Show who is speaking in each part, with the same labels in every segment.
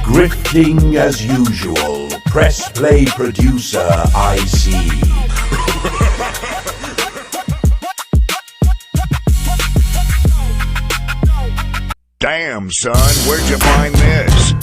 Speaker 1: Grifting as usual. Press play producer IC.
Speaker 2: Damn, son, where'd you find this?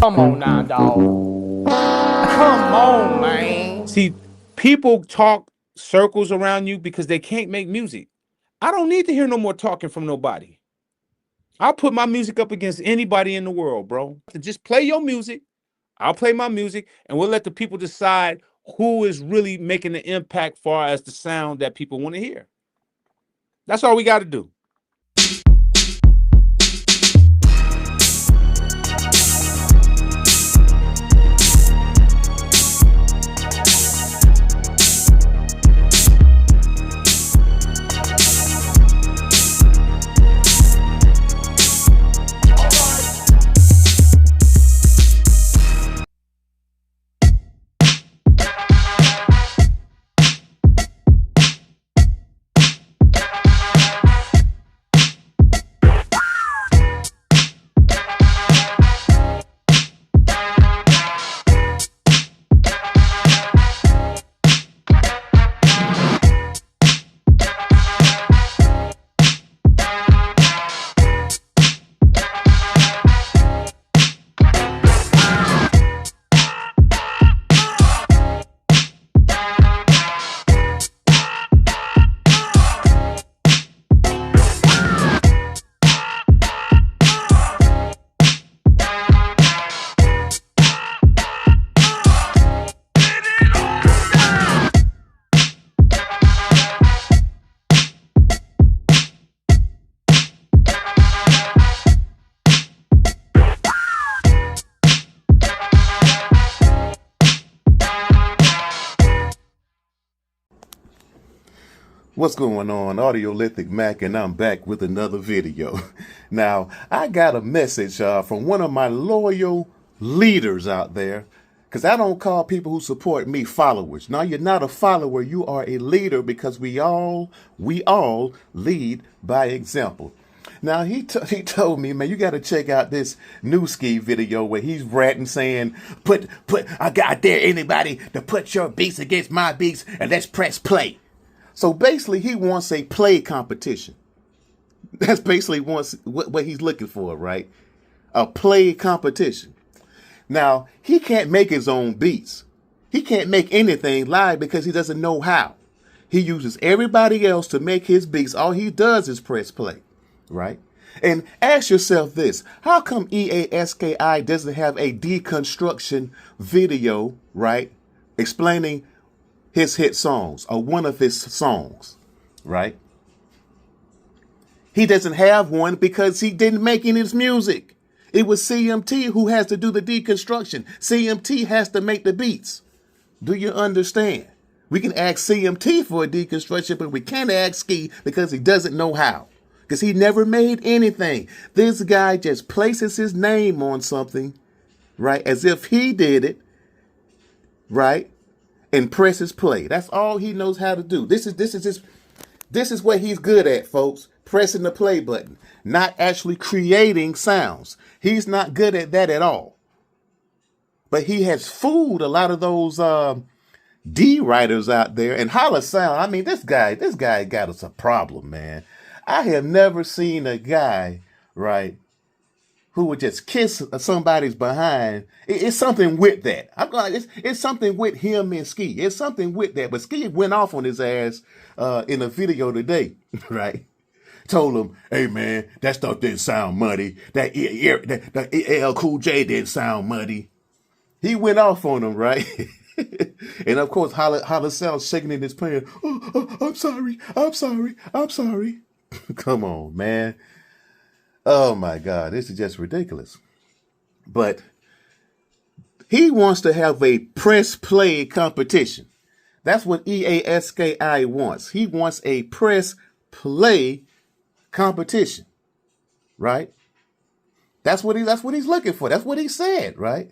Speaker 3: Come on now, dog. Come on, man. See, people talk circles around you because they can't make music. I don't need to hear no more talking from nobody. I'll put my music up against anybody in the world, bro. Just play your music. I'll play my music, and we'll let the people decide who is really making the impact far as the sound that people want to hear. That's all we got to do.
Speaker 4: What's going on? Audiolithic Mac, and I'm back with another video. Now, I got a message from one of my loyal leaders out there, because I don't call people who support me followers. No, you're not a follower. You are a leader, because we all lead by example. Now, he told me, man, you got to check out this new ski video where he's ratting saying, I dare anybody to put your beats against my beats and let's press play. So basically, he wants a play competition. That's basically what he's looking for, right? A play competition. Now, he can't make his own beats. He can't make anything live because he doesn't know how. He uses everybody else to make his beats. All he does is press play, right? And ask yourself this. How come EASKI doesn't have a deconstruction video, right, explaining his hit songs or one of his songs, right? He doesn't have one because he didn't make any of his music. It was CMT who has to do the deconstruction. CMT has to make the beats. Do you understand? We can ask CMT for a deconstruction, but we can't ask Ski because he doesn't know how. Because he never made anything. This guy just places his name on something, right, as if he did it, right? And presses play. That's all he knows how to do. This is what he's good at, folks. Pressing the play button, not actually creating sounds. He's not good at that at all. But he has fooled a lot of those D writers out there. And Holla Sound, I mean, this guy got us a problem, man. I have never seen a guy, right, who would just kiss somebody's behind. It's something with that. It's something with him and Ski. It's something with that. But Ski went off on his ass in a video today, right? Told him, hey, man, that stuff didn't sound muddy. That LL Cool J didn't sound muddy. He went off on him, right? And, of course, Holla Sound shaking in his pants. Oh, I'm sorry. Come on, man. Oh, my God, this is just ridiculous. But he wants to have a press play competition. That's what EASKI wants. He wants a press play competition, right? That's what he's looking for. That's what he said, right?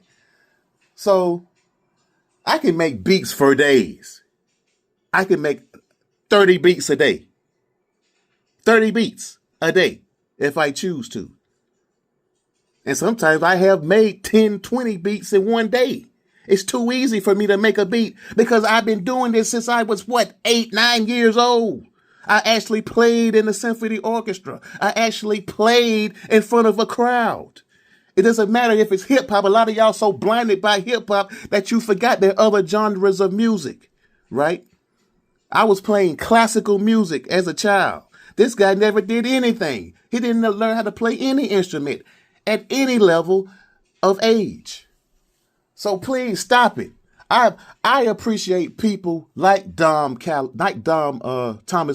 Speaker 4: So I can make beats for days. I can make 30 beats a day. 30 beats a day. If I choose to. And sometimes I have made 10, 20 beats in one day. It's too easy for me to make a beat because I've been doing this since I was, 8, 9 years old. I actually played in the symphony orchestra. I actually played in front of a crowd. It doesn't matter if it's hip hop. A lot of y'all so blinded by hip hop that you forgot there are other genres of music, right? I was playing classical music as a child. This guy never did anything. He didn't learn how to play any instrument at any level of age. So please stop it. I appreciate people like Thomas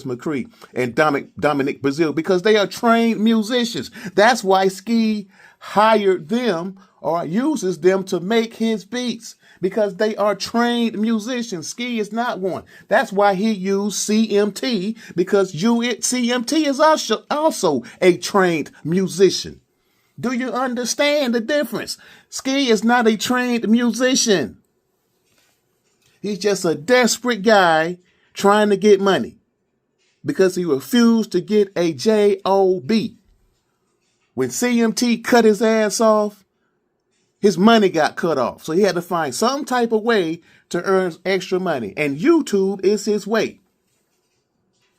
Speaker 4: McCree and Dominic Brazil because they are trained musicians. That's why Ski hired them or uses them to make his beats because they are trained musicians. Ski is not one. That's why he used CMT because CMT is also a trained musician. Do you understand the difference? Ski is not a trained musician. He's just a desperate guy trying to get money because he refused to get a job. When CMT cut his ass off, his money got cut off. So he had to find some type of way to earn extra money. And YouTube is his way.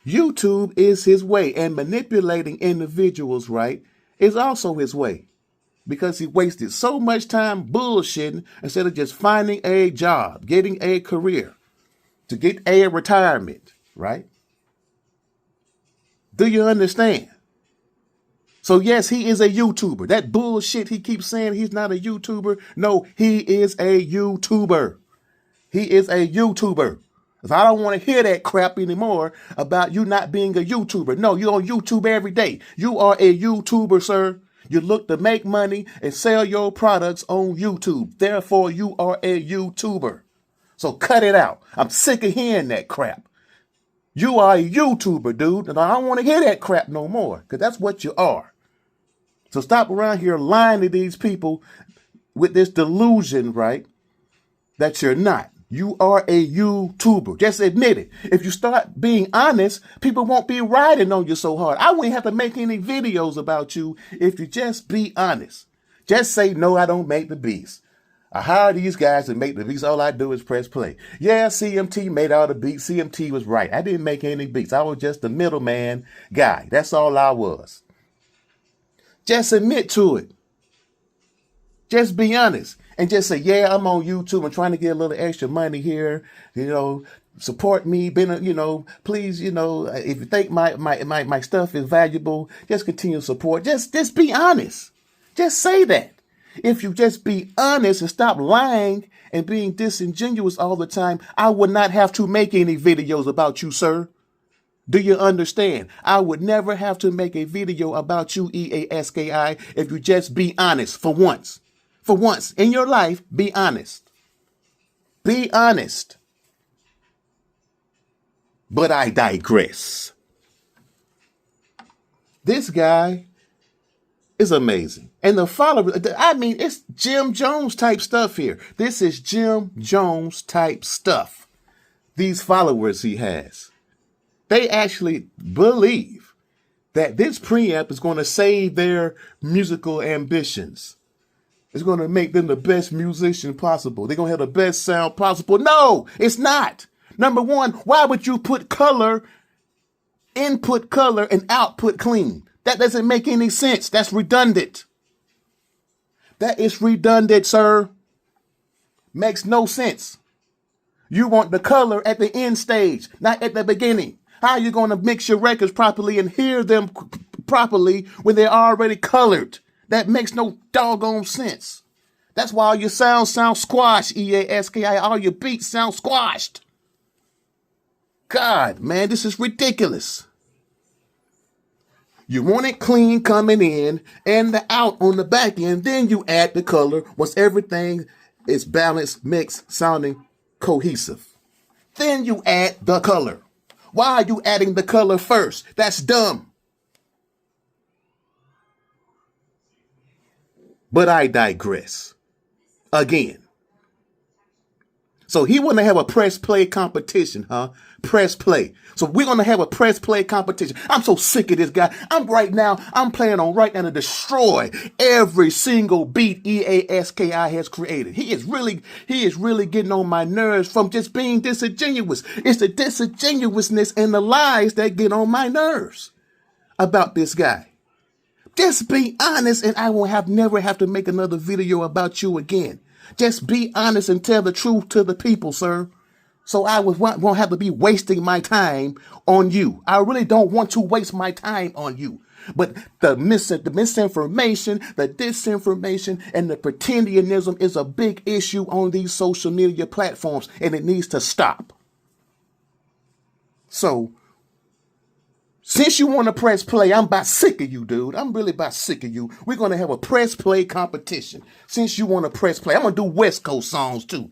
Speaker 4: YouTube is his way. And manipulating individuals, right, is also his way. Because he wasted so much time bullshitting instead of just finding a job, getting a career, to get a retirement, right? Do you understand? So yes, he is a YouTuber. That bullshit he keeps saying he's not a YouTuber. No, he is a YouTuber. He is a YouTuber. If I don't want to hear that crap anymore about you not being a YouTuber. No, you're on YouTube every day. You are a YouTuber, sir. You look to make money and sell your products on YouTube. Therefore, you are a YouTuber. So cut it out. I'm sick of hearing that crap. You are a YouTuber, dude. And I don't want to hear that crap no more because that's what you are. So stop around here lying to these people with this delusion, right, that you're not. You are a YouTuber. Just admit it. If you start being honest, people won't be riding on you so hard. I wouldn't have to make any videos about you if you just be honest. Just say, no, I don't make the beats. I hire these guys to make the beats. All I do is press play. Yeah, CMT made all the beats. CMT was right. I didn't make any beats. I was just the middleman guy. That's all I was. Just admit to it. Just be honest. And just say, yeah, I'm on YouTube. I'm trying to get a little extra money here. You know, support me. Please, if you think my stuff is valuable, just continue to support. Just be honest. Just say that. If you just be honest and stop lying and being disingenuous all the time, I would not have to make any videos about you, sir. Do you understand? I would never have to make a video about you, EASKI, if you just be honest for once. For once in your life, be honest. Be honest. But I digress. This guy is amazing. And the follower, it's Jim Jones type stuff here. This is Jim Jones type stuff. These followers he has. They actually believe that this preamp is going to save their musical ambitions. It's going to make them the best musician possible. They're going to have the best sound possible. No, it's not. Number one, why would you put color, input color, and output clean? That doesn't make any sense. That's redundant. That is redundant, sir. Makes no sense. You want the color at the end stage, not at the beginning. How are you going to mix your records properly and hear them properly when they're already colored? That makes no doggone sense. That's why all your sounds sound squashed, EASKI. All your beats sound squashed. God, man, this is ridiculous. You want it clean coming in and the out on the back end. Then you add the color once everything is balanced, mixed, sounding cohesive. Then you add the color. Why are you adding the color first? That's dumb. But I digress. Again. So he want to have a press play competition, huh? Press play. So we're going to have a press play competition. I'm so sick of this guy. I'm planning on right now to destroy every single beat EASKI has created. He is really getting on my nerves from just being disingenuous. It's the disingenuousness and the lies that get on my nerves about this guy. Just be honest and I won't never have to make another video about you again. Just be honest and tell the truth to the people, sir. So I won't have to be wasting my time on you. I really don't want to waste my time on you. But the misinformation, the disinformation, and the pretendianism is a big issue on these social media platforms, and it needs to stop. So, since you want to press play, I'm about sick of you, dude. I'm really about sick of you. We're going to have a press play competition. Since you want to press play, I'm going to do West Coast songs too.